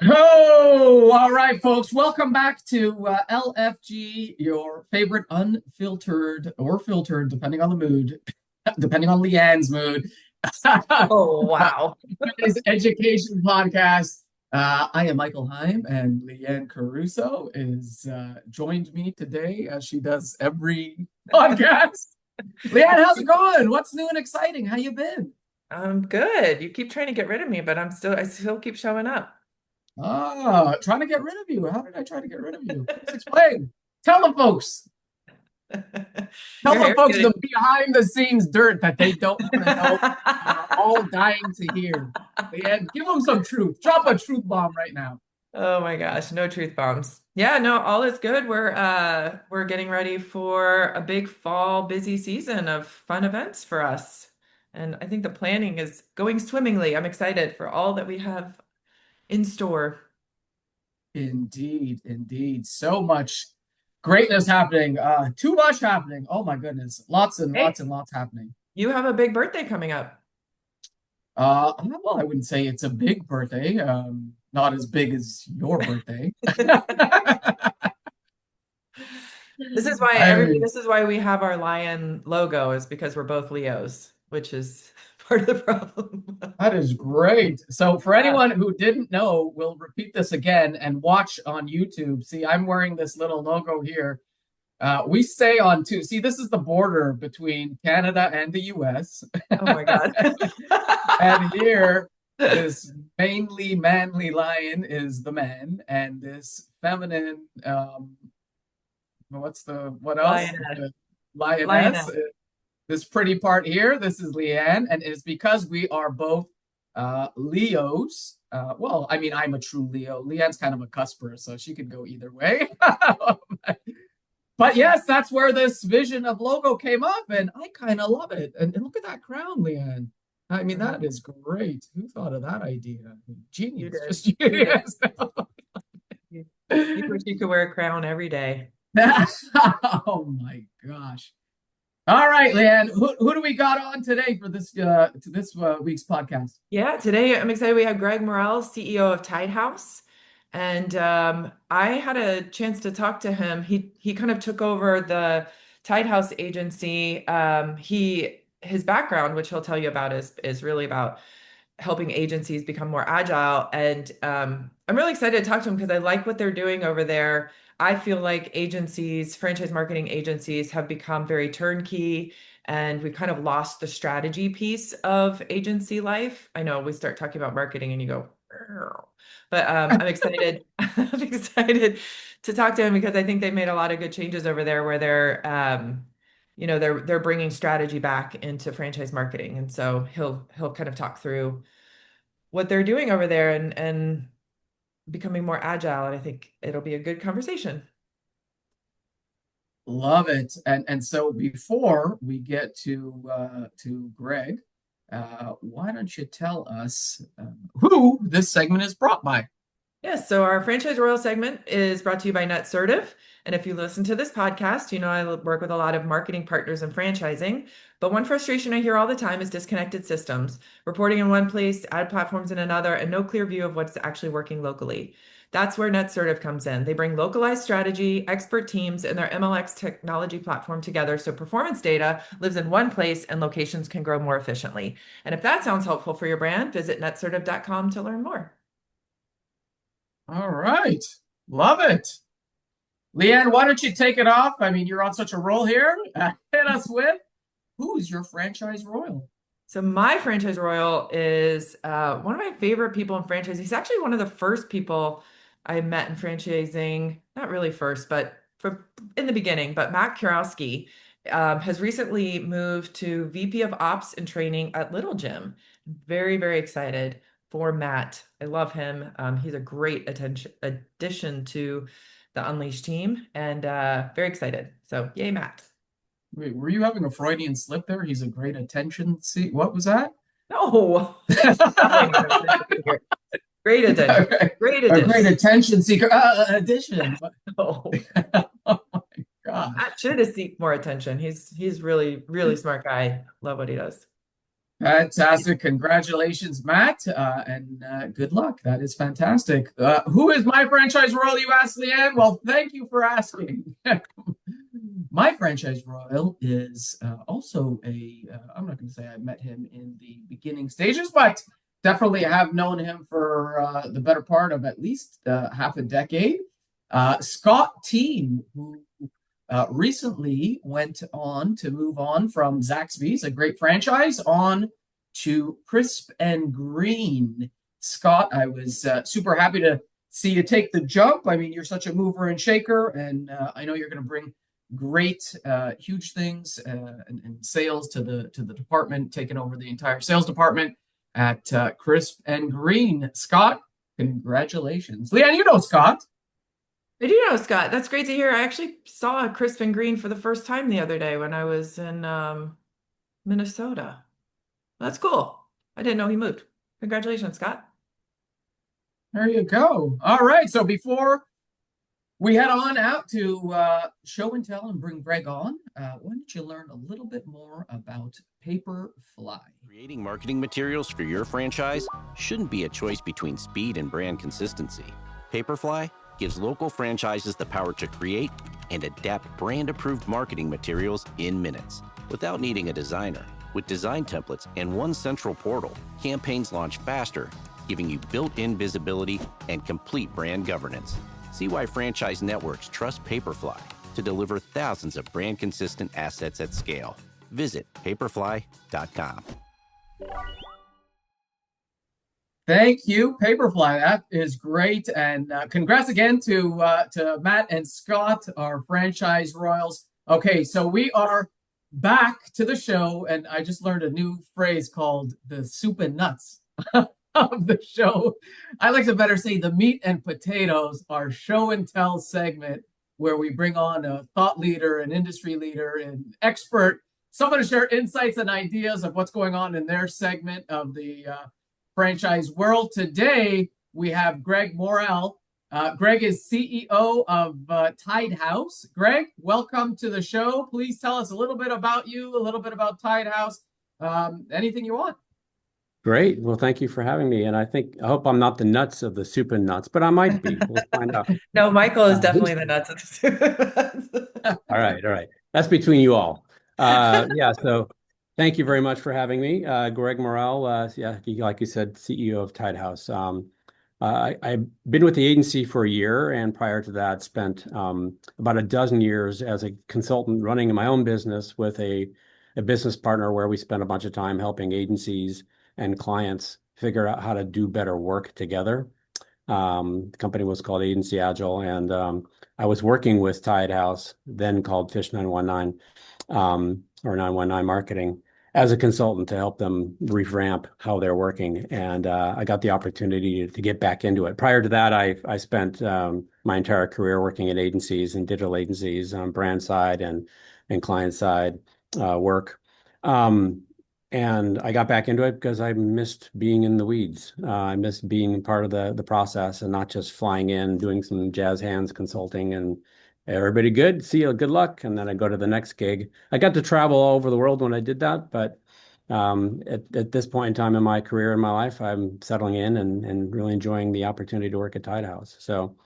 Oh, all right, folks. Welcome back to LFG, your favorite unfiltered or filtered, depending on the mood, depending on Leanne's mood. Oh, wow. Today's education podcast. I am Michael Heim, and Leanne Caruso is joined me today as she does every podcast. Leanne, how's it going? What's new and exciting? How you been? I'm good. You keep trying to get rid of me, but I still keep showing up. Trying to get rid of you. How did I try to get rid of you? Please explain. Tell the folks. Tell Your the hair's folks getting. the behind the scenes dirt that they don't want to know. Are all dying to hear. Leanne, give them some truth. Drop a truth bomb right now. Oh my gosh, no truth bombs. Yeah, no, all is good. We're getting ready for a big fall busy season of fun events for us. And I think the planning is going swimmingly. I'm excited for all that we have in store. Indeed, indeed. So much greatness happening. Too much happening. Oh my goodness. Lots and lots Hey, and lots happening. you have a big birthday coming up. Well, I wouldn't say it's a big birthday. Not as big as your birthday. I mean, This is why we have our lion logo is because we're both Leos, which is part of the problem. that is great. So, for Yeah. anyone who didn't know, we'll repeat this again and watch on YouTube. See, I'm wearing this little logo here. We say on two. See, this is the border between Canada and the US. Oh my God. And here, this mainly manly lion is the man, and this feminine, what else? Lioness. The lioness. Lioness. This pretty part here, this is Leanne, and it's because we are both Leos. Well, I mean, I'm a true Leo. Leanne's kind of a cusper, so she could go either way. But yes, that's where this vision of logo came up, and I kind of love it. And look at that crown, Leanne. I mean, that is great. Who thought of that idea? You Genius, did. just You did. genius. You wish you could wear a crown every day. Oh my gosh. All right, Leanne, who do we got on today for this week's podcast? Yeah, today I'm excited. We have Greg Morrell, CEO of Tidehouse. And I had a chance to talk to him. He kind of took over the Tidehouse agency. His background, which he'll tell you about, is really about helping agencies become more agile. And I'm really excited to talk to them because I like what they're doing over there. I feel like agencies, franchise marketing agencies, have become very turnkey, and we've kind of lost the strategy piece of agency life. I know we start talking about marketing and you go, "Arr." But I'm excited. I'm excited to talk to him because I think they've made a lot of good changes over there where they're bringing strategy back into franchise marketing, and so he'll kind of talk through what they're doing over there and becoming more agile. And I think it'll be a good conversation. Love it. And so before we get to Greg, why don't you tell us who this segment is brought by? Yes, so our Franchise Royal segment is brought to you by NetSertive. And if you listen to this podcast, you know I work with a lot of marketing partners and franchising. But one frustration I hear all the time is disconnected systems, reporting in one place, ad platforms in another, and no clear view of what's actually working locally. That's where NetSertive comes in. They bring localized strategy, expert teams, and their MLX technology platform together so performance data lives in one place and locations can grow more efficiently. And if that sounds helpful for your brand, visit netsertive.com to learn more. All right. Love it. Leanne, why don't you take it off? I mean, you're on such a roll here. Hit us with who's your franchise royal? So my franchise royal is one of my favorite people in franchise. He's actually one of the first people I met in franchising. Not really first, but in the beginning. But Matt Kurowski has recently moved to VP of Ops and Training at Little Gym. Very, very excited for Matt. I love him. He's a great addition to the Unleashed team, and very excited. So yay, Matt. Wait, were you having a Freudian slip there? He's a great attention. See, what was that? No, not pointing at attention seeker. Great addition. Okay. Great A great addition. attention seeker addition. Oh, Oh my Matt should seek more attention. He's really smart guy. Love what he does. Fantastic. Congratulations, Matt, and good luck. That is fantastic. Who is my franchise royal, you asked, Leanne? Well, thank you for asking. My franchise royal is also I'm not going to say I met him in the beginning stages, but definitely have known him for the better part of at least half a decade. Scott Team, who recently went on to move on from Zaxby's, a great franchise, on to Crisp and Green. Scott, I was super happy to see you take the jump. I mean, you're such a mover and shaker, and I know you're going to bring great, huge things and sales to the department, taking over the entire sales department at Crisp and Green. Scott, congratulations. Leanne, you know Scott. I do know Scott. That's great to hear. I actually saw Crispin Green for the first time the other day when I was in Minnesota. That's cool. I didn't know he moved. Congratulations, Scott. There you go. All right. So before we head on out to show and tell and bring Greg on, why don't you learn a little bit more about Paperfly? Creating marketing materials for your franchise shouldn't be a choice between speed and brand consistency. Paperfly gives local franchises the power to create and adapt brand-approved marketing materials in minutes without needing a designer. With design templates and one central portal, campaigns launch faster, giving you built-in visibility and complete brand governance. See why franchise networks trust Paperfly to deliver thousands of brand-consistent assets at scale. Visit paperfly.com. Thank you, Paperfly. That is great, and congrats again to Matt and Scott, our franchise royals. Okay, so we are back to the show, and I just learned a new phrase called the soup and nuts of the show. I like to better say the meat and potatoes, our show and tell segment, where we bring on a thought leader, an industry leader, an expert, someone to share insights and ideas of what's going on in their segment of the franchise world. Today, we have Greg Morrell. Greg is CEO of Tidehouse. Greg, welcome to the show. Please tell us a little bit about you, a little bit about Tidehouse, anything you want. Great. Well, thank you for having me. And I hope I'm not the nuts of the soup and nuts, but I might be. We'll find out. No, Michael is definitely the nuts of the All right. All right. That's between you all. Yeah. So thank you very much for having me. Greg Morrell, yeah, like you said, CEO of Tidehouse. I've been with the agency for a year, and prior to that, spent about a dozen years as a consultant running my own business with a business partner where we spent a bunch of time helping agencies and clients figure out how to do better work together. The company was called Agency Agile, and I was working with Tidehouse, then called Fish 919, or 919 Marketing, as a consultant to help them revamp how they're working. And I got the opportunity to get back into it. Prior to that, I spent my entire career working at agencies and digital agencies on brand side and client side work. And I got back into it because I missed being in the weeds. I missed being part of the process and not just flying in, doing some jazz hands consulting and everybody good, see you, good luck. And then I go to the next gig. I got to travel all over the world when I did that, but at this point in time in my career, in my life, I'm settling in and really enjoying the opportunity to work at Tidehouse. So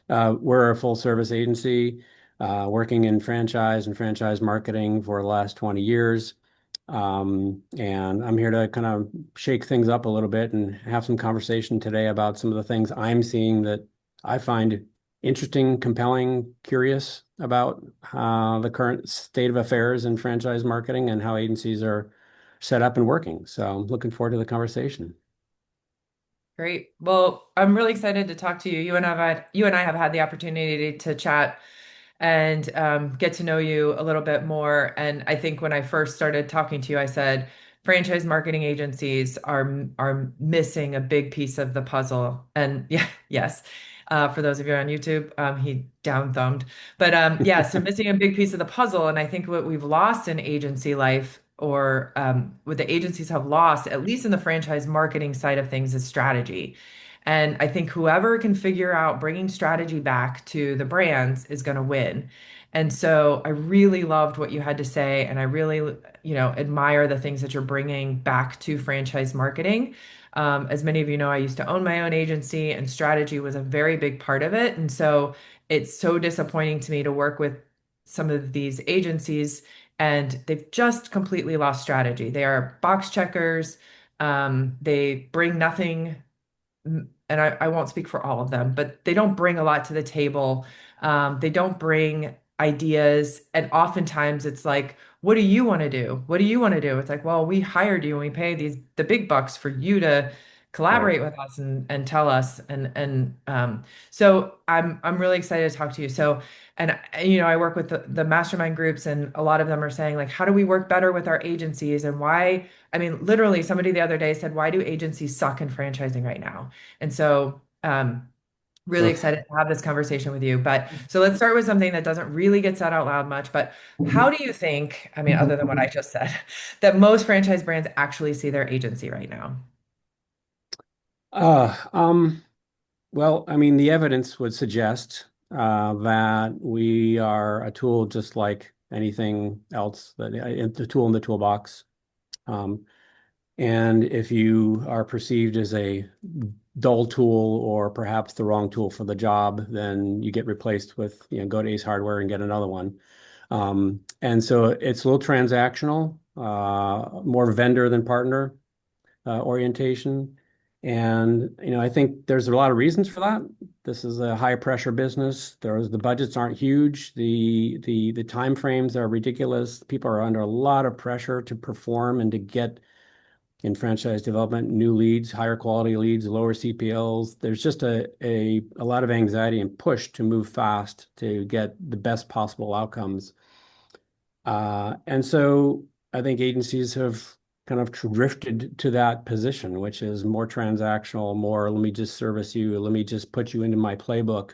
we're a full service agency working in franchise and franchise marketing for the last 20 years. And I'm here to kind of shake things up a little bit and have some conversation today about some of the things I'm seeing that I find interesting, compelling, curious about the current state of affairs in franchise marketing and how agencies are set up and working. So I'm looking forward to the conversation. Great. Well, I'm really excited to talk to you. You and I have had the opportunity to chat and get to know you a little bit more. And I think when I first started talking to you, I said franchise marketing agencies are missing a big piece of the puzzle. And yeah, yes. For those of you on YouTube, he down thumbed. But yeah, so missing a big piece of the puzzle. And I think what we've lost in agency life, or what the agencies have lost, at least in the franchise marketing side of things, is strategy. And I think whoever can figure out bringing strategy back to the brands is going to win. And so I really loved what you had to say, and I really, admire the things that you're bringing back to franchise marketing. As many of you know, I used to own my own agency, and strategy was a very big part of it. And so it's so disappointing to me to work with some of these agencies, and they've just completely lost strategy. They are box checkers. They bring nothing, and I won't speak for all of them, but they don't bring a lot to the table. They don't bring ideas. And oftentimes it's like, what do you want to do? What do you want to do? It's like, well, we hired you and we pay the big bucks for you to Right. collaborate with us and tell us. So I'm really excited to talk to you. So, and I work with the mastermind groups, and a lot of them are saying, like, how do we work better with our agencies, and why? I mean, literally, somebody the other day said, why do agencies suck in franchising right now? And so, really Ugh. excited to have this conversation with you. But so let's start with something that doesn't really get said out loud much. But how do you think, I mean, other than what I just said, that most franchise brands actually see their agency right now? Uh, um, well, I mean, the evidence would suggest that we are a tool just like anything else, that the tool in the toolbox. Um, and if you are perceived as a dull tool or perhaps the wrong tool for the job, then you get replaced with, go to Ace Hardware and get another one. And so it's a little transactional, more vendor than partner orientation. And I think there's a lot of reasons for that. This is a high pressure business. The budgets aren't huge. The time frames are ridiculous. People are under a lot of pressure to perform and to get in franchise development new leads, higher quality leads, lower CPLs. There's just a lot of anxiety and push to move fast to get the best possible outcomes. And so I think agencies have kind of drifted to that position, which is more transactional, more let me just service you, let me just put you into my playbook.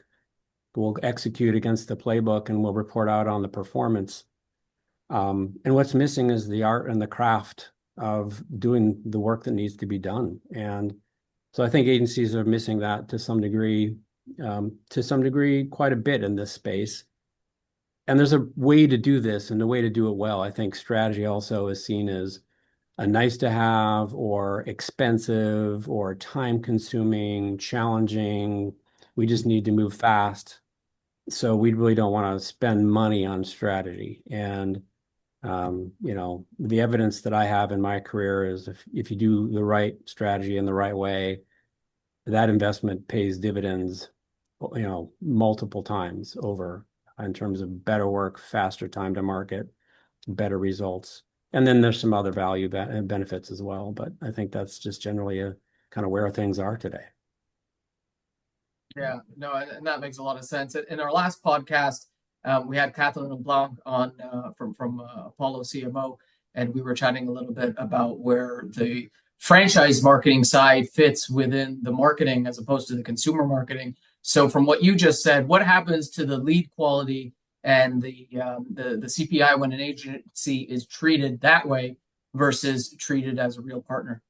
We'll execute against the playbook and we'll report out on the performance. And what's missing is the art and the craft of doing the work that needs to be done. And so I think agencies are missing that to some degree, quite a bit in this space. And there's a way to do this and a way to do it well. I think strategy also is seen as a nice to have or expensive or time consuming, challenging. We just need to move fast. So we really don't want to spend money on strategy. And the evidence that I have in my career is if you do the right strategy in the right way, that investment pays dividends, multiple times over in terms of better work, faster time to market, better results. And then there's some other value benefits as well. But I think that's just generally a kind of where things are today. Yeah, no, and that makes a lot of sense. In our last podcast, we had Kathleen LeBlanc on from Apollo CMO, and we were chatting a little bit about where the franchise marketing side fits within the marketing as opposed to the consumer marketing. So, from what you just said, what happens to the lead quality and the CPI when an agency is treated that way versus treated as a real partner?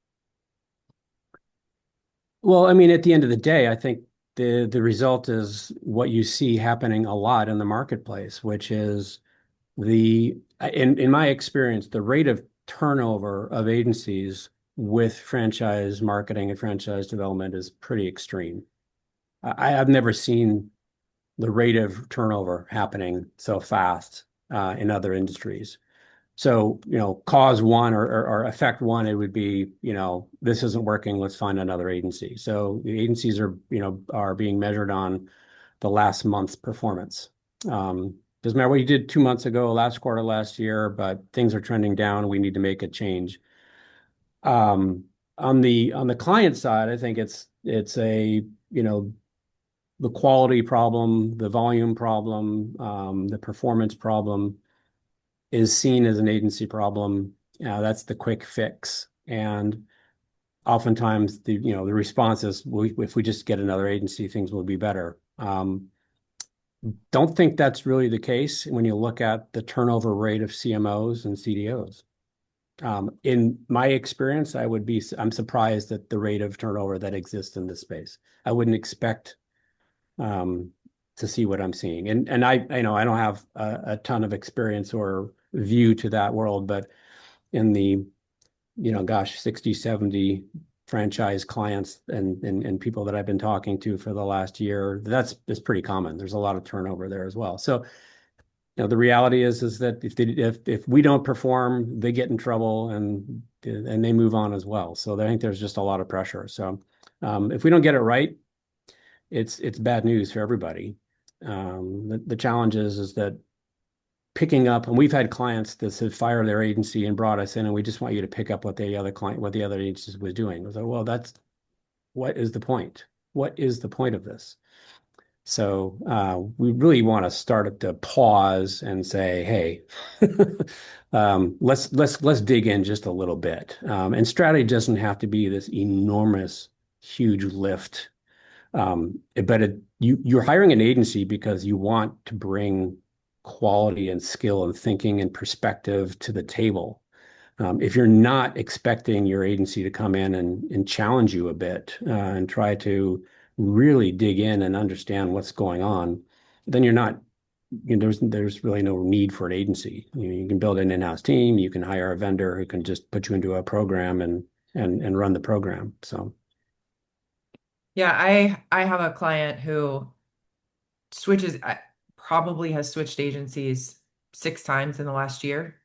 Well, I mean, at the end of the day, I think the result is what you see happening a lot in the marketplace, which is in my experience, the rate of turnover of agencies with franchise marketing and franchise development is pretty extreme. I've never seen the rate of turnover happening so fast in other industries. So, cause one or effect one, it would be, this isn't working, let's find another agency. So the agencies are being measured on the last month's performance. Doesn't matter what you did 2 months ago, last quarter, last year, but things are trending down. We need to make a change. On the client side, I think it's the quality problem, the volume problem, the performance problem is seen as an agency problem. That's the quick fix. And oftentimes the response is, if we just get another agency, things will be better. Don't think that's really the case when you look at the turnover rate of CMOs and CDOs. In my experience, I'm surprised at the rate of turnover that exists in this space. I wouldn't expect to see what I'm seeing. And I know I don't have a ton of experience or view to that world, but in the, gosh, 60, 70 franchise clients and people that I've been talking to for the last year, that's pretty common. There's a lot of turnover there as well. So, the reality is that if we don't perform, they get in trouble and they move on as well. So I think there's just a lot of pressure. So if we don't get it right, it's bad news for everybody. The challenge is that picking up, and we've had clients that have fired their agency and brought us in, and we just want you to pick up what the other agency was doing. I was like, well, what is the point? What is the point of this? So we really want to start to pause and say, hey, let's dig in just a little bit. And strategy doesn't have to be this enormous, huge lift. But you're hiring an agency because you want to bring quality and skill and thinking and perspective to the table. If you're not expecting your agency to come in and challenge you a bit and try to really dig in and understand what's going on, then you're not, there's really no need for an agency. You can build an in-house team, you can hire a vendor who can just put you into a program and run the program. So Yeah, I have a client who probably has switched agencies 6 times in the last year.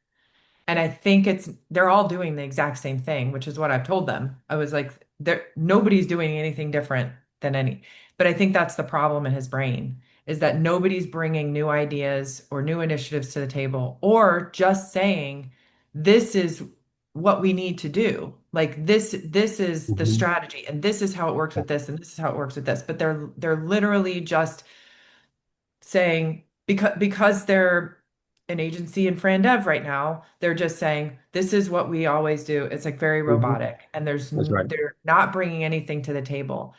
And I think they're all doing the exact same thing, which is what I've told them. I was like, nobody's doing anything different than any. But I think that's the problem in his brain, is that nobody's bringing new ideas or new initiatives to the table, or just saying, this is what we need to do. Like this is the strategy, and this is how it works with this, and this is how it works with this. But they're literally just saying, because they're an agency in Fran Dev right now, they're just saying, this is what we always do. It's like very robotic, and That's right. they're not bringing anything to the table.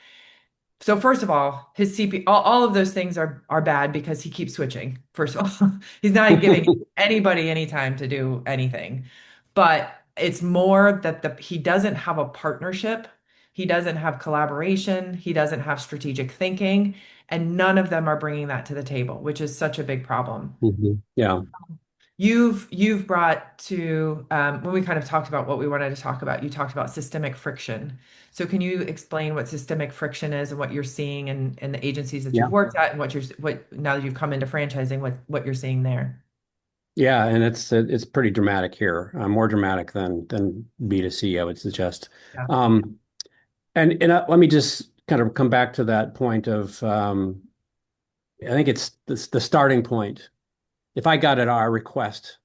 So first of all, his CP, all of those things are bad because he keeps switching. First of all, he's not giving anybody any time to do anything. But it's more that he doesn't have a partnership, he doesn't have collaboration, he doesn't have strategic thinking, and none of them are bringing that to the table, which is such a big problem. Yeah. You've brought to when we kind of talked about what we wanted to talk about, you talked about systemic friction. So can you explain what systemic friction is and what you're seeing in the agencies that Yeah. you've worked at, and what now that you've come into franchising, what you're seeing there? Yeah, and it's pretty dramatic here, more dramatic than B2C, I would suggest. Yeah. And let me just kind of come back to that point of I think it's the starting point. If I got our request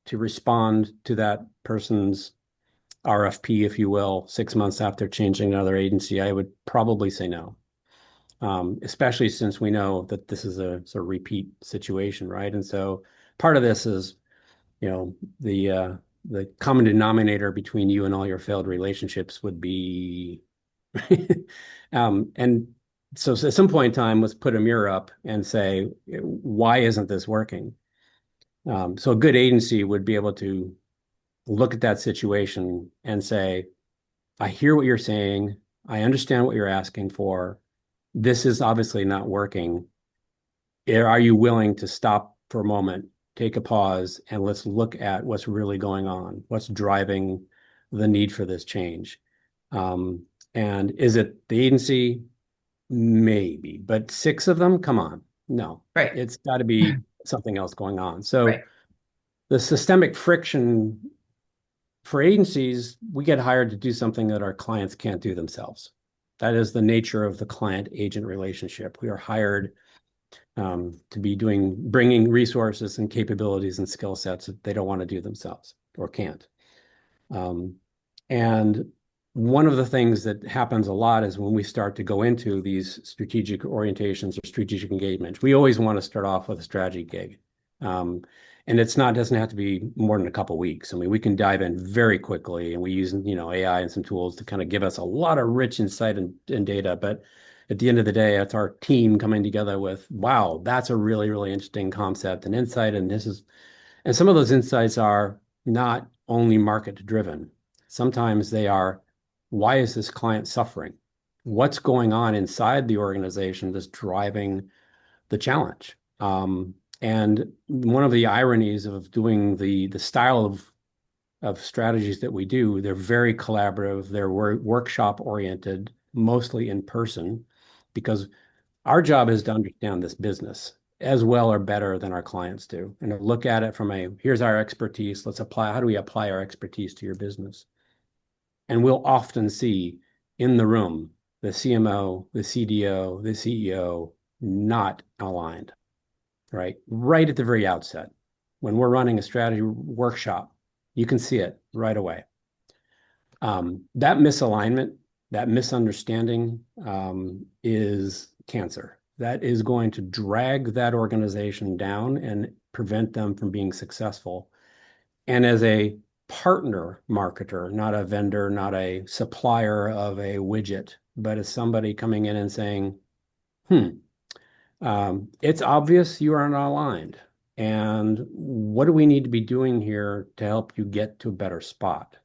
to respond to that person's RFP, if you will, 6 months after changing another agency, I would probably say no. Especially since we know that this is a repeat situation, right? And so part of this is, the common denominator between you and all your failed relationships would be, and so at some point in time, let's put a mirror up and say, why isn't this working? So a good agency would be able to look at that situation and say, I hear what you're saying. I understand what you're asking for. This is obviously not working. Are you willing to stop for a moment, take a pause, and let's look at what's really going on? What's driving the need for this change? And is it the agency? Maybe, but 6 of them, come on. No, Right. it's got to be something else going on. So Right. the systemic friction for agencies, we get hired to do something that our clients can't do themselves. That is the nature of the client-agent relationship. We are hired to be bringing resources and capabilities and skill sets that they don't want to do themselves or can't. And one of the things that happens a lot is when we start to go into these strategic orientations or strategic engagements, we always want to start off with a strategy gig. And doesn't have to be more than a couple of weeks. I mean, we can dive in very quickly, and we use, AI and some tools to kind of give us a lot of rich insight and data. But at the end of the day, it's our team coming together with, wow, that's a really, really interesting concept and insight. And some of those insights are not only market driven. Sometimes they are, why is this client suffering? What's going on inside the organization that's driving the challenge. And one of the ironies of doing the style of strategies that we do, they're very collaborative, they're workshop oriented, mostly in person, because our job is to understand this business as well or better than our clients do, and to look at it from here's our expertise, how do we apply our expertise to your business? And we'll often see in the room the CMO, the CDO, the CEO not aligned, right? Right at the very outset. When we're running a strategy workshop, you can see it right away. That misalignment, that misunderstanding is cancer. That is going to drag that organization down and prevent them from being successful. And as a partner marketer, not a vendor, not a supplier of a widget, but as somebody coming in and saying, it's obvious you are not aligned. And what do we need to be doing here to help you get to a better spot?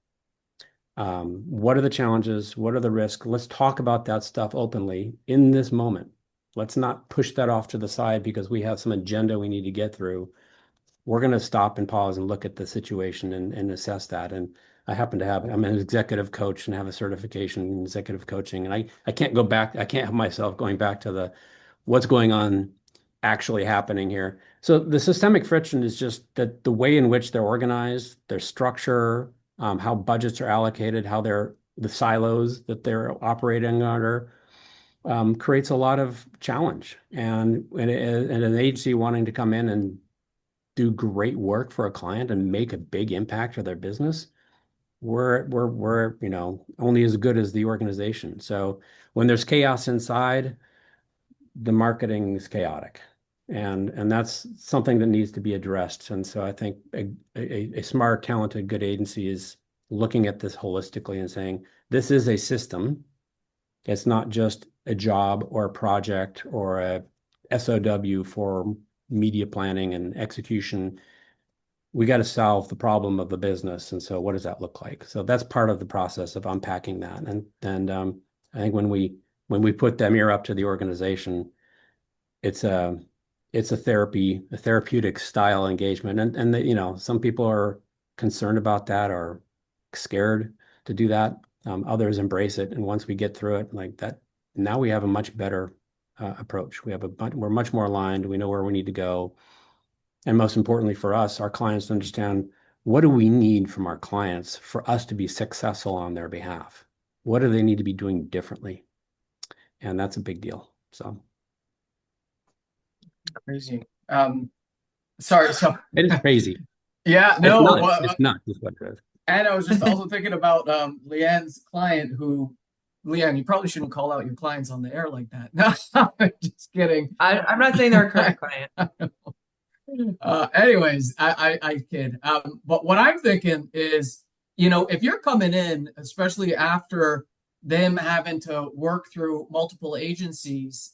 What are the challenges? What are the risks? Let's talk about that stuff openly in this moment. Let's not push that off to the side because we have some agenda we need to get through. We're going to stop and pause and look at the situation and assess that. And I'm an executive coach and have a certification in executive coaching. And I can't go back. I can't have myself going back to what's going on actually happening here. So the systemic friction is just that the way in which they're organized, their structure, how budgets are allocated, the silos that they're operating under, creates a lot of challenge. And an agency wanting to come in and do great work for a client and make a big impact for their business, we're only as good as the organization. So when there's chaos inside, the marketing is chaotic. And that's something that needs to be addressed. And so I think a smart, talented, good agency is looking at this holistically and saying, this is a system. It's not just a job or a project or a SOW for media planning and execution. We got to solve the problem of the business. And so what does that look like? So that's part of the process of unpacking that. And I think when we put that mirror up to the organization, it's a therapeutic style engagement. And some people are concerned about that or scared to do that. Others embrace it. And once we get through it like that, now we have a much better approach. We're much more aligned. We know where we need to go. And most importantly for us, our clients understand, what do we need from our clients for us to be successful on their behalf? What do they need to be doing differently? And that's a big deal. So. Crazy. Sorry. So it is crazy. Yeah, no, it's not just what it is. And I was just also thinking about Leanne's client Leanne, you probably shouldn't call out your clients on the air like that. No, just kidding. I'm not saying they're a current client. Anyways, I kid. But what I'm thinking is, if you're coming in, especially after them having to work through multiple agencies,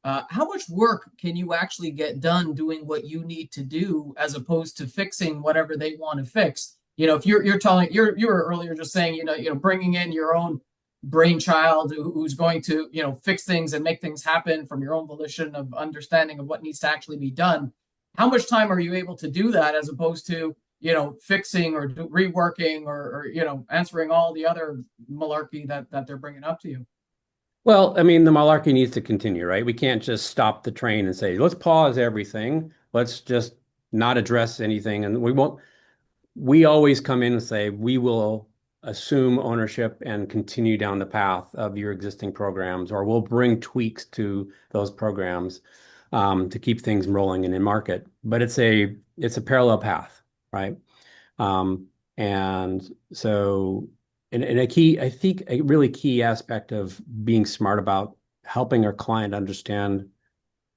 how much work can you actually get done doing what you need to do as opposed to fixing whatever they want to fix? If you were earlier just saying, bringing in your own brainchild who's going to, fix things and make things happen from your own volition of understanding of what needs to actually be done. How much time are you able to do that as opposed to, fixing or reworking or answering all the other malarkey that they're bringing up to you? Well, I mean, the malarkey needs to continue, right? We can't just stop the train and say, let's pause everything. Let's just not address anything. And we always come in and say, we will assume ownership and continue down the path of your existing programs, or we'll bring tweaks to those programs to keep things rolling and in market. But it's a parallel path, right? And so, and I think a really key aspect of being smart about helping our client understand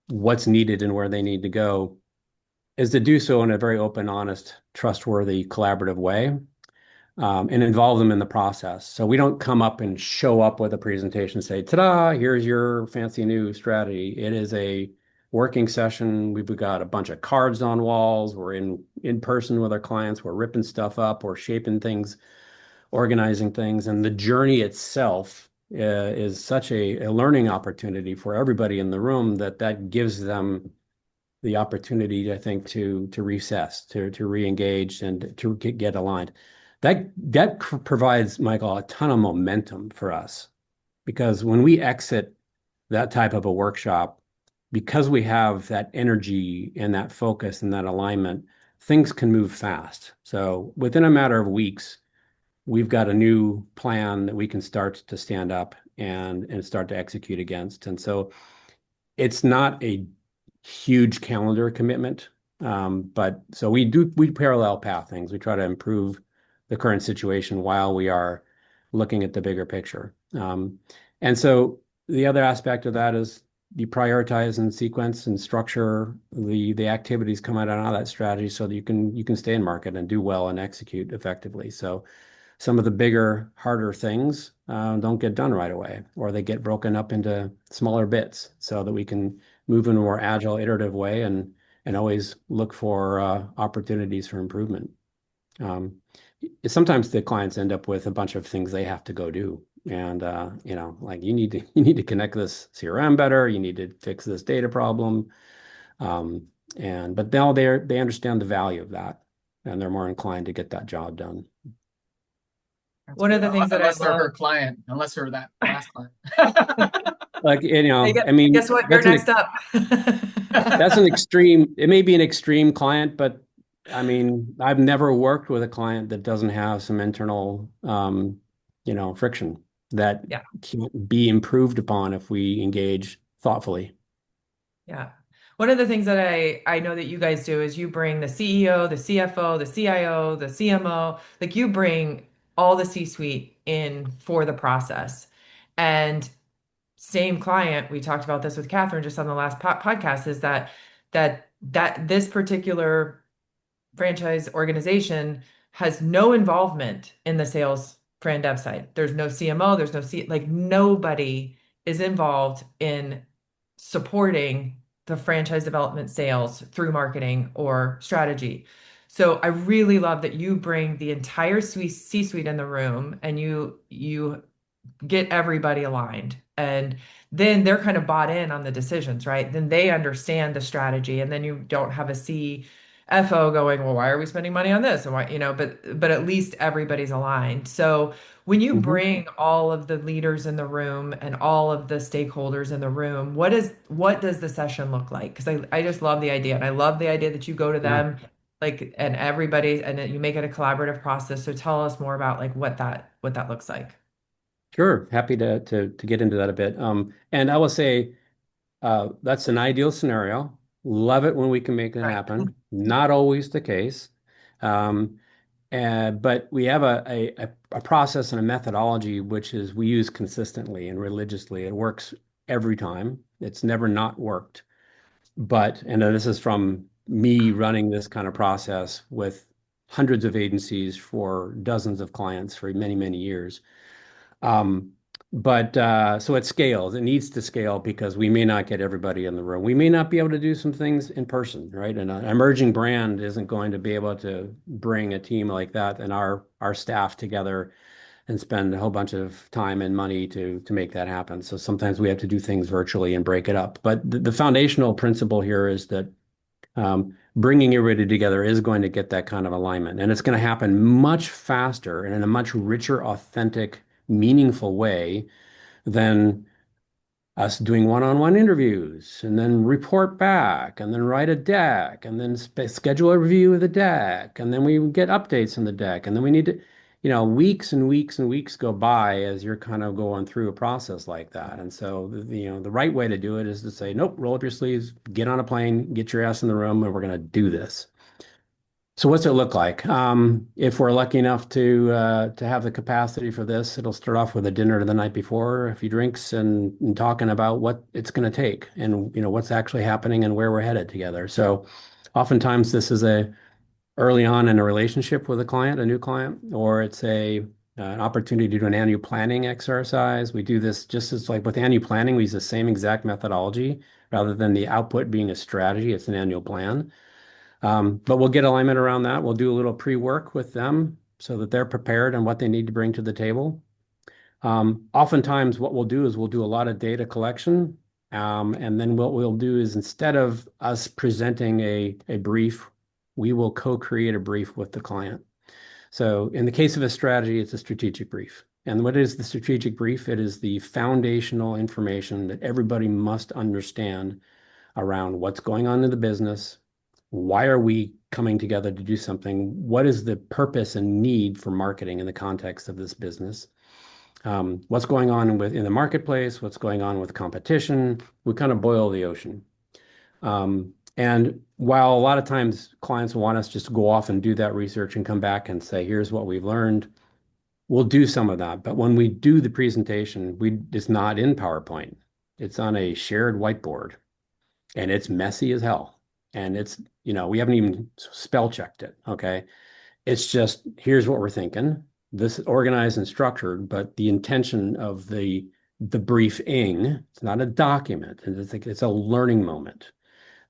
what's needed and where they need to go is to do so in a very open, honest, trustworthy, collaborative way, and involve them in the process. So we don't come up and show up with a presentation and say, ta-da, here's your fancy new strategy. It is a working session. We've got a bunch of cards on walls. We're in person with our clients. We're ripping stuff up. We're shaping things, organizing things. And the journey itself is such a learning opportunity for everybody in the room that gives them the opportunity, I think, to recess, to re-engage, and to get aligned. That provides, Michael, a ton of momentum for us because when we exit that type of a workshop, because we have that energy and that focus and that alignment, things can move fast. So within a matter of weeks, we've got a new plan that we can start to stand up and start to execute against. And so it's not a huge calendar commitment, but so we parallel path things. We try to improve the current situation while we are looking at the bigger picture. And so the other aspect of that is you prioritize and sequence and structure the activities come out of that strategy so that you can stay in market and do well and execute effectively. So some of the bigger, harder things don't get done right away, or they get broken up into smaller bits so that we can move in a more agile, iterative way and always look for opportunities for improvement. Sometimes the clients end up with a bunch of things they have to go do. And like you need to connect this CRM better, you need to fix this data problem. But now they understand the value of that and they're more inclined to get that job done. One of the things that I Unless they're her love, client, unless they're that last client. Like, I guess mean, what? You're next up. that's an extreme, it may be an extreme client, but I mean, I've never worked with a client that doesn't have some internal, friction that Yeah. can't be improved upon if we engage thoughtfully. Yeah. One of the things that I know that you guys do is you bring the CEO, the CFO, the CIO, the CMO, like you bring all the C-suite in for the process. And same client, we talked about this with Catherine just on the last podcast, is that this particular franchise organization has no involvement in the sales brand dev side. There's no CMO, there's no like nobody is involved in supporting the franchise development sales through marketing or strategy. So I really love that you bring the entire C-suite in the room and you get everybody aligned. And then they're kind of bought in on the decisions, right? Then they understand the strategy. And then you don't have a CFO going, well, why are we spending money on this? And why, but at least everybody's aligned. So when you Mhm. bring all of the leaders in the room and all of the stakeholders in the room, what does the session look like? Because I just love the idea. And I love the idea that you go to Yeah. them like and everybody and then you make it a collaborative process. So tell us more about like what that looks like. Sure. Happy to get into that a bit. And I will say that's an ideal scenario. Love it when we can make it Right. happen. Not always the case. Um, but we have a process and a methodology which is we use consistently and religiously. It works every time. It's never not worked. And this is from me running this kind of process with hundreds of agencies for dozens of clients for many, many years. Um, so it scales. It needs to scale because we may not get everybody in the room. We may not be able to do some things in person, right? And an emerging brand isn't going to be able to bring a team like that and our staff together and spend a whole bunch of time and money to make that happen. So sometimes we have to do things virtually and break it up. But the foundational principle here is that bringing everybody together is going to get that kind of alignment, and it's going to happen much faster and in a much richer, authentic, meaningful way than us doing one-on-one interviews and then report back and then write a deck and then schedule a review of the deck and then we get updates in the deck and then we need to, weeks and weeks and weeks go by as you're kind of going through a process like that. And so, the right way to do it is to say, nope, roll up your sleeves, get on a plane, get your ass in the room, and we're going to do this. So what's it look like? If we're lucky enough to have the capacity for this, it'll start off with a dinner the night before, a few drinks, and talking about what it's going to take and what's actually happening and where we're headed together. So oftentimes this is a early on in a relationship with a client, a new client, or it's an opportunity to do an annual planning exercise. We do this just as like with annual planning, we use the same exact methodology rather than the output being a strategy. It's an annual plan. But we'll get alignment around that. We'll do a little pre-work with them so that they're prepared on what they need to bring to the table. Oftentimes what we'll do is we'll do a lot of data collection. And then what we'll do is instead of us presenting a brief, we will co-create a brief with the client. So in the case of a strategy, it's a strategic brief. And what is the strategic brief? It is the foundational information that everybody must understand around what's going on in the business. Why are we coming together to do something? What is the purpose and need for marketing in the context of this business? What's going on in the marketplace? What's going on with competition? We kind of boil the ocean. And while a lot of times clients want us just to go off and do that research and come back and say, here's what we've learned, we'll do some of that. But when we do the presentation, it's not in PowerPoint. It's on a shared whiteboard, and it's messy as hell. And it's, we haven't even spell checked it. Okay. It's just, here's what we're thinking. This is organized and structured, but the intention of the briefing, it's not a document. It's a learning moment.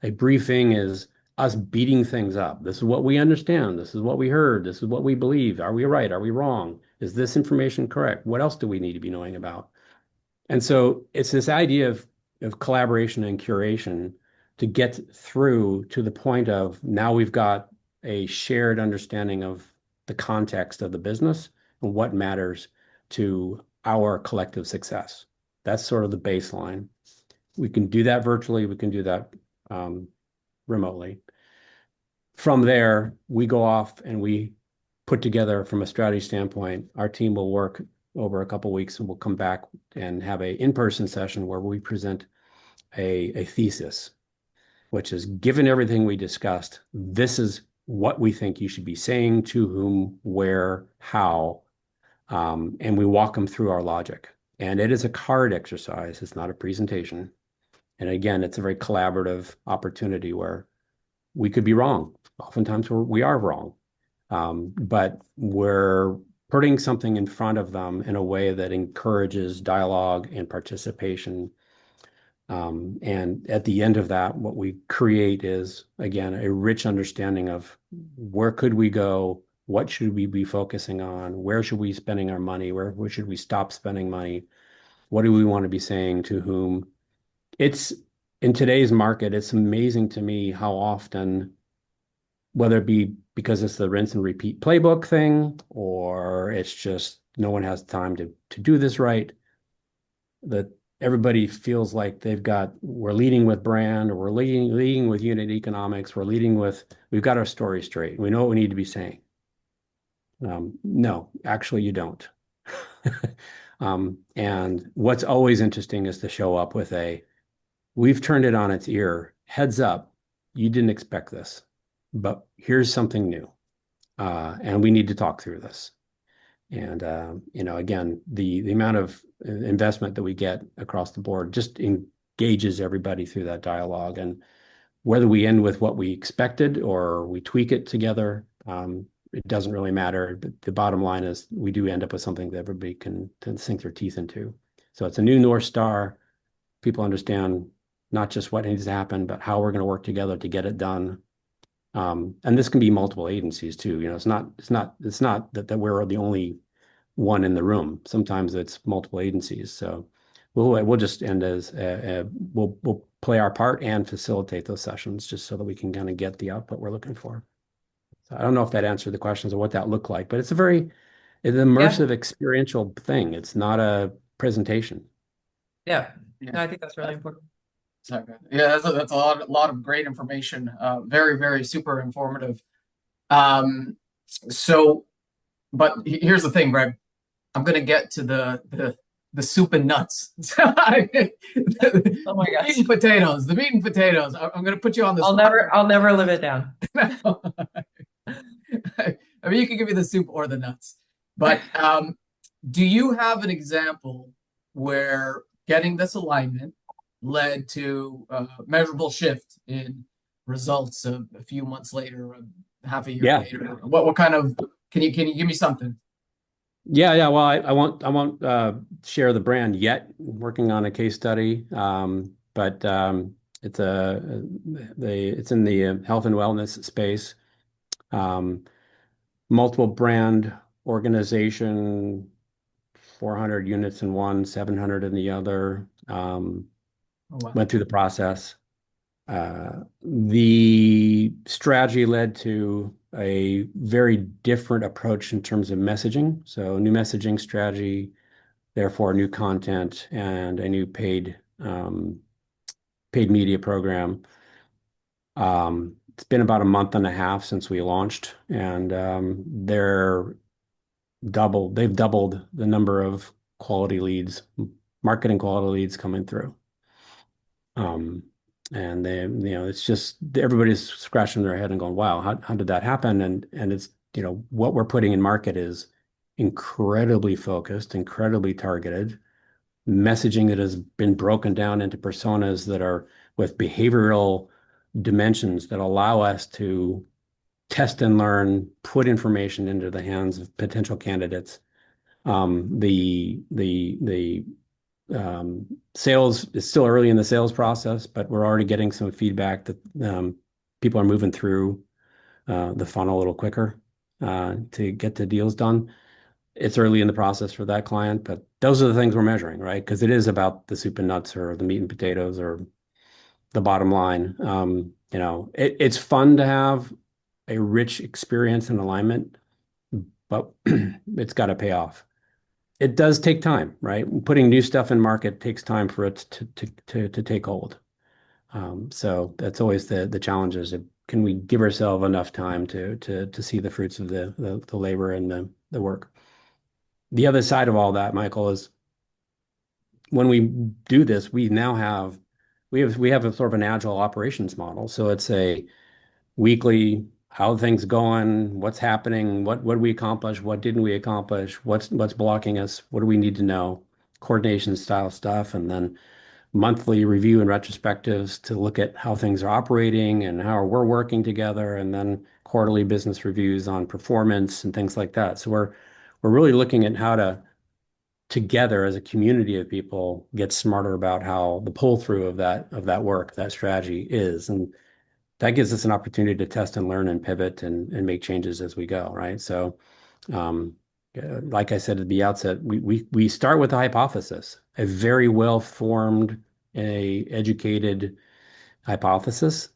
A briefing is us beating things up. This is what we understand. This is what we heard. This is what we believe. Are we right? Are we wrong? Is this information correct? What else do we need to be knowing about? And so it's this idea of collaboration and curation to get through to the point of now we've got a shared understanding of the context of the business and what matters to our collective success. That's sort of the baseline. We can do that virtually. We can do that remotely. From there, we go off and we put together from a strategy standpoint, our team will work over a couple of weeks and we'll come back and have a in-person session where we present a thesis, which is given everything we discussed, this is what we think you should be saying to whom, where, how, and we walk them through our logic. And it is a card exercise. It's not a presentation. And again, it's a very collaborative opportunity where we could be wrong. Oftentimes we are wrong, but we're putting something in front of them in a way that encourages dialogue and participation. And at the end of that, what we create is, again, a rich understanding of where could we go? What should we be focusing on? Where should we be spending our money? Where should we stop spending money? What do we want to be saying to whom? It's in today's market, it's amazing to me how often, whether it be because it's the rinse and repeat playbook thing, or it's just no one has time to do this right, that everybody feels like we're leading with brand, or we're leading with unit economics, we've got our story straight. We know what we need to be saying. No, actually you don't. And what's always interesting is to show up with we've turned it on its ear. Heads up, you didn't expect this, but here's something new. And we need to talk through this. And, again, the amount of investment that we get across the board just engages everybody through that dialogue. And whether we end with what we expected or we tweak it together, it doesn't really matter. But the bottom line is we do end up with something that everybody can sink their teeth into. So it's a new North Star. People understand not just what needs to happen, but how we're going to work together to get it done. And this can be multiple agencies too. It's not that we're the only one in the room. Sometimes it's multiple agencies. So we'll just end as we'll play our part and facilitate those sessions just so that we can kind of get the output we're looking for. So I don't know if that answered the questions of what that looked like, but it's an immersive experiential thing. It's not a presentation. Yeah. No, I think that's really important. Yeah, that's a lot of great information. Very, very super informative. But here's the thing, Greg. I'm gonna get to the soup and nuts. Oh my gosh. The meat and potatoes. I'm gonna put you on this. I'll never live it down. I mean, you can give me the soup or the nuts, but do you have an example where getting this alignment led to a measurable shift in results a few months later, half a year later? What kind of, can you give me something? Yeah. Well, I won't share the brand yet. I'm working on a case study, but it's in the health and wellness space. Multiple brand organization, 400 units in one, 700 in the other. Oh, wow. Went through the process. The strategy led to a very different approach in terms of messaging. So new messaging strategy, therefore new content and a new paid media program. It's been about a month and a half since we launched, and they've doubled the number of quality leads, marketing quality leads coming through. And it's just everybody's scratching their head and going, wow, how did that happen? And it's, what we're putting in market is incredibly focused, incredibly targeted messaging that has been broken down into personas that are with behavioral dimensions that allow us to test and learn, put information into the hands of potential candidates. The sales is still early in the sales process, but we're already getting some feedback that people are moving through the funnel a little quicker to get the deals done. It's early in the process for that client, but those are the things we're measuring, right? Because it is about the soup and nuts or the meat and potatoes or the bottom line. It's fun to have a rich experience and alignment, but it's got to pay off. It does take time, right? Putting new stuff in market takes time for it to take hold. So that's always the challenge is can we give ourselves enough time to see the fruits of the labor and the work. The other side of all that, Michael, is when we do this, we have a sort of an agile operations model. So it's a weekly, how are things going, what's happening, what did we accomplish, what didn't we accomplish, what's blocking us, what do we need to know, coordination style stuff, and then monthly review and retrospectives to look at how things are operating and how we're working together, and then quarterly business reviews on performance and things like that. So we're really looking at how to together as a community of people get smarter about how the pull through of that work, that strategy is. And that gives us an opportunity to test and learn and pivot and make changes as we go, right? So like I said at the outset, we start with a hypothesis, a very well-formed, educated hypothesis,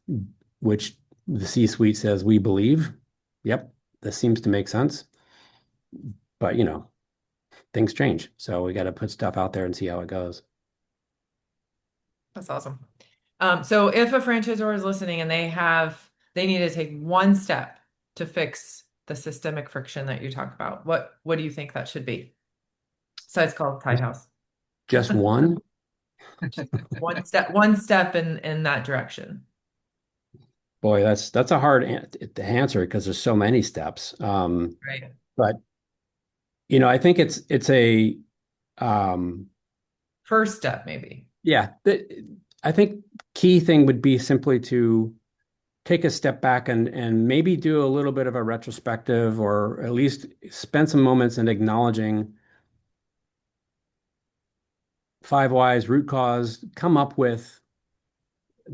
which the C-suite says we believe. Yep, this seems to make sense. But things change. So we got to put stuff out there and see how it goes. That's awesome. So if a franchisor is listening and they need to take one step to fix the systemic friction that you talk about, what do you think that should be? Besides called Tidehouse. Just one? One step in that direction. Boy, that's a hard answer because there's so many steps. Right. But I think it's a first step, maybe. Yeah, I think key thing would be simply to take a step back and maybe do a little bit of a retrospective, or at least spend some moments in acknowledging 5 whys, root cause, come up with,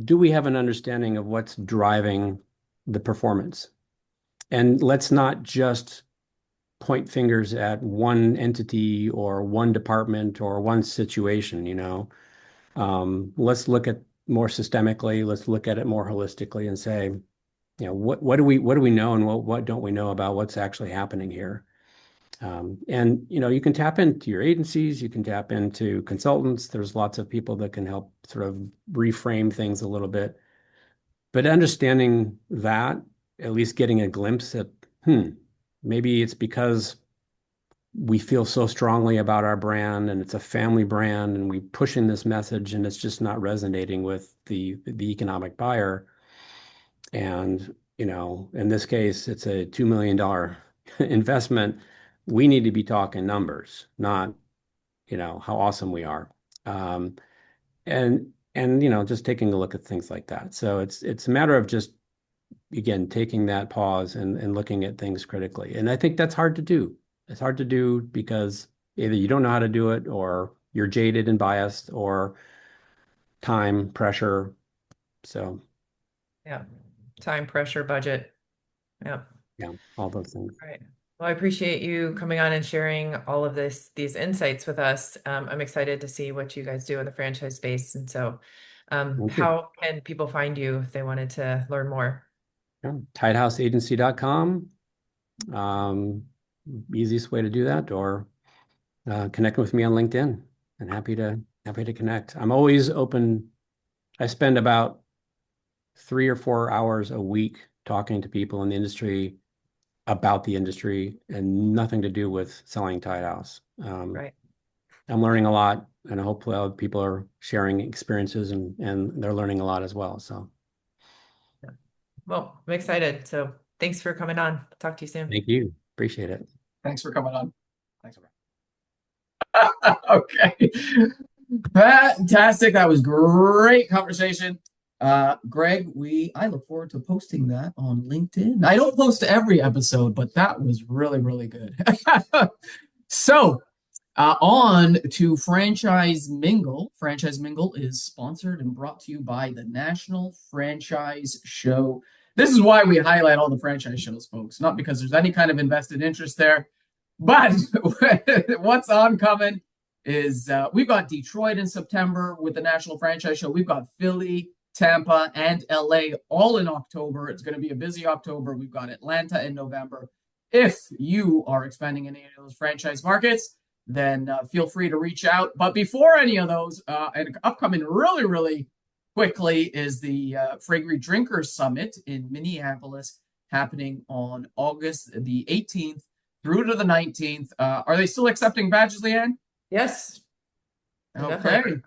do we have an understanding of what's driving the performance? And let's not just point fingers at one entity or one department or one situation, let's look at more systemically, let's look at it more holistically and say, what do we know and what don't we know about what's actually happening here? And you can tap into your agencies, you can tap into consultants. There's lots of people that can help sort of reframe things a little bit. But understanding that, at least getting a glimpse at, maybe it's because we feel so strongly about our brand and it's a family brand and we push in this message and it's just not resonating with the economic buyer. And, in this case, it's a $2 million investment. We need to be talking numbers, not, how awesome we are. And just taking a look at things like that. So it's a matter of just, again, taking that pause and looking at things critically. And I think that's hard to do. It's hard to do because either you don't know how to do it, or you're jaded and biased, or time, pressure. So yeah, time, pressure, budget. Yeah. Yeah, all those things. Right. Well, I appreciate you coming on and sharing all of these insights with us. I'm excited to see what you guys do in the franchise space. And so, Thank you. how can people find you if they wanted to learn more? Yeah. Tidehouseagency.com. Easiest way to do that, or connect with me on LinkedIn, and happy to connect. I'm always open. I spend about 3 or 4 hours a week talking to people in the industry about the industry and nothing to do with selling Tidehouse. Right. I'm learning a lot, and hopefully other people are sharing experiences and they're learning a lot as well. So Well, I'm excited. So thanks for coming on. Talk to you soon. thank you. Appreciate it. Thanks for coming on. Thanks for okay. Fantastic. That was great conversation. Greg, I look forward to posting that on LinkedIn. I don't post every episode, but that was really, really good. So, on to Franchise Mingle. Franchise Mingle is sponsored and brought to you by the National Franchise Show. This is why we highlight all the franchise shows, folks, not because there's any kind of invested interest there, but what's oncoming is we've got Detroit in September with the National Franchise Show. We've got Philly, Tampa, and LA all in October. It's going to be a busy October. We've got Atlanta in November. If you are expanding in any of those franchise markets, then feel free to reach out. But before any of those, and upcoming really, really quickly is the Fragrant Drinkers Summit in Minneapolis, happening on August the 18th through to the 19th. Are they still accepting badges, Leanne? Yes. Okay. Definitely.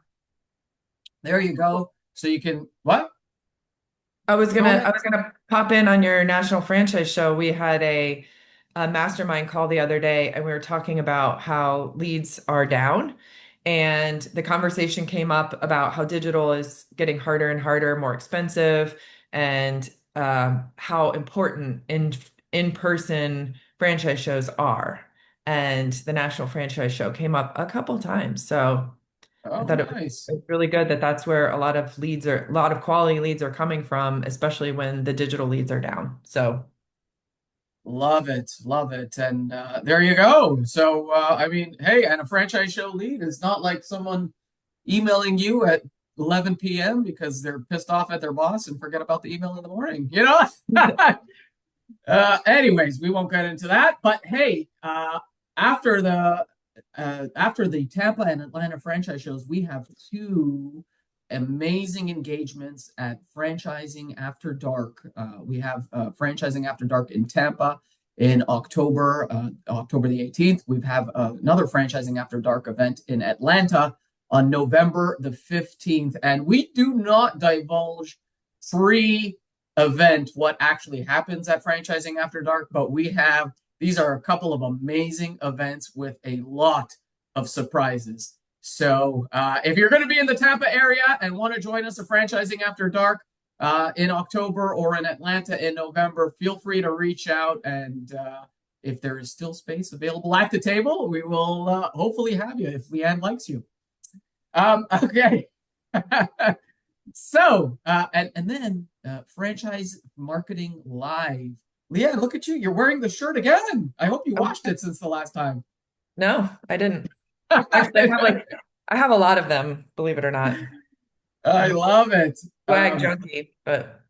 There you go. So you can, what? I was gonna pop in on your national franchise show. We had a mastermind call the other day, and we were talking about how leads are down. And the conversation came up about how digital is getting harder and harder, more expensive, and how important in-person franchise shows are. And the National Franchise Show came up a couple times. So I Oh, thought it nice. was really good that that's where a lot of quality leads are coming from, especially when the digital leads are down. So Love it. Love it. And there you go. So, I mean, hey, and a franchise show lead is not like someone emailing you at 11 p.m. because they're pissed off at their boss and forget about the email in the morning, you know? Anyways, we won't get into that. But hey, after the Tampa and Atlanta franchise shows, we have two amazing engagements at Franchising After Dark. We have Franchising After Dark in Tampa in October, October the 18th. We have another Franchising After Dark event in Atlanta on November the 15th. And we do not divulge pre-event what actually happens at Franchising After Dark, but these are a couple of amazing events with a lot of surprises. So if you're going to be in the Tampa area and want to join us at Franchising After Dark in October or in Atlanta in November, feel free to reach out. And if there is still space available at the table, we will hopefully have you if Leanne likes you. Okay. So, and then Franchise Marketing Live. Leanne, look at you. You're wearing the shirt again. I hope you washed it since the last time. no, I didn't. Actually, I have a lot of them, believe it or not. I love it. Swag junkie, but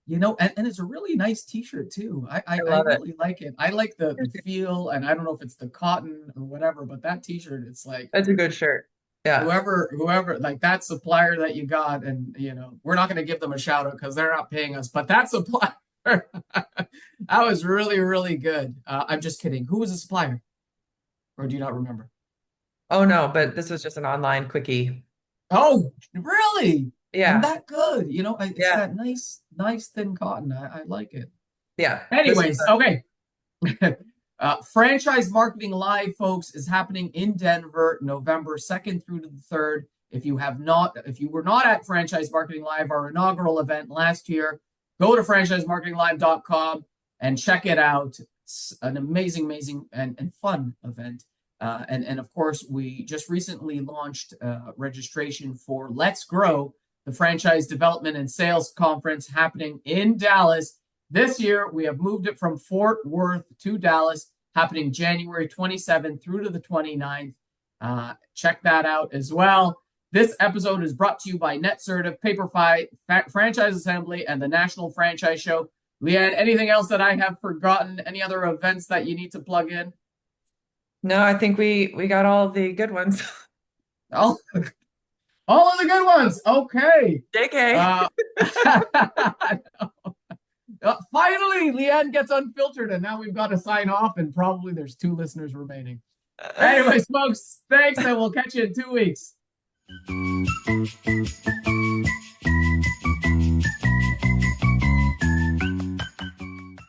you know, and it's a really nice t-shirt too. I love it. really like it. I like the feel, and I don't know if it's the cotton or whatever, but that t-shirt, it's like That's a good shirt. Yeah. whoever like that supplier that you got, and you know, we're not going to give them a shout out because they're not paying us, but that supplier that was really, really good. I'm just kidding. Who was the supplier? Or do you not remember? Oh no, but this was just an online quickie. Oh, really? Yeah. And that good. You know, it's Yeah. that nice thin cotton. I like it. Yeah. Anyways, okay. Franchise Marketing Live, folks, is happening in Denver, November 2nd through to the 3rd. If you were not at Franchise Marketing Live, our inaugural event last year, go to franchisemarketinglive.com and check it out. It's an amazing and fun event. And of course, we just recently launched registration for Let's Grow, the Franchise Development and Sales Conference happening in Dallas This year, we have moved it from Fort Worth to Dallas, happening January 27th through to the 29th. Check that out as well. This episode is brought to you by NetCertive, Paperfy, Franchise Assembly, and the National Franchise Show. Leanne, anything else that I have forgotten? Any other events that you need to plug in? No, I think we got all the good ones. All of the good ones. Okay. JK. Finally, Leanne gets unfiltered, and now we've got to sign off, and probably there's 2 listeners remaining. Anyways, folks, thanks, and we'll catch you in 2 weeks.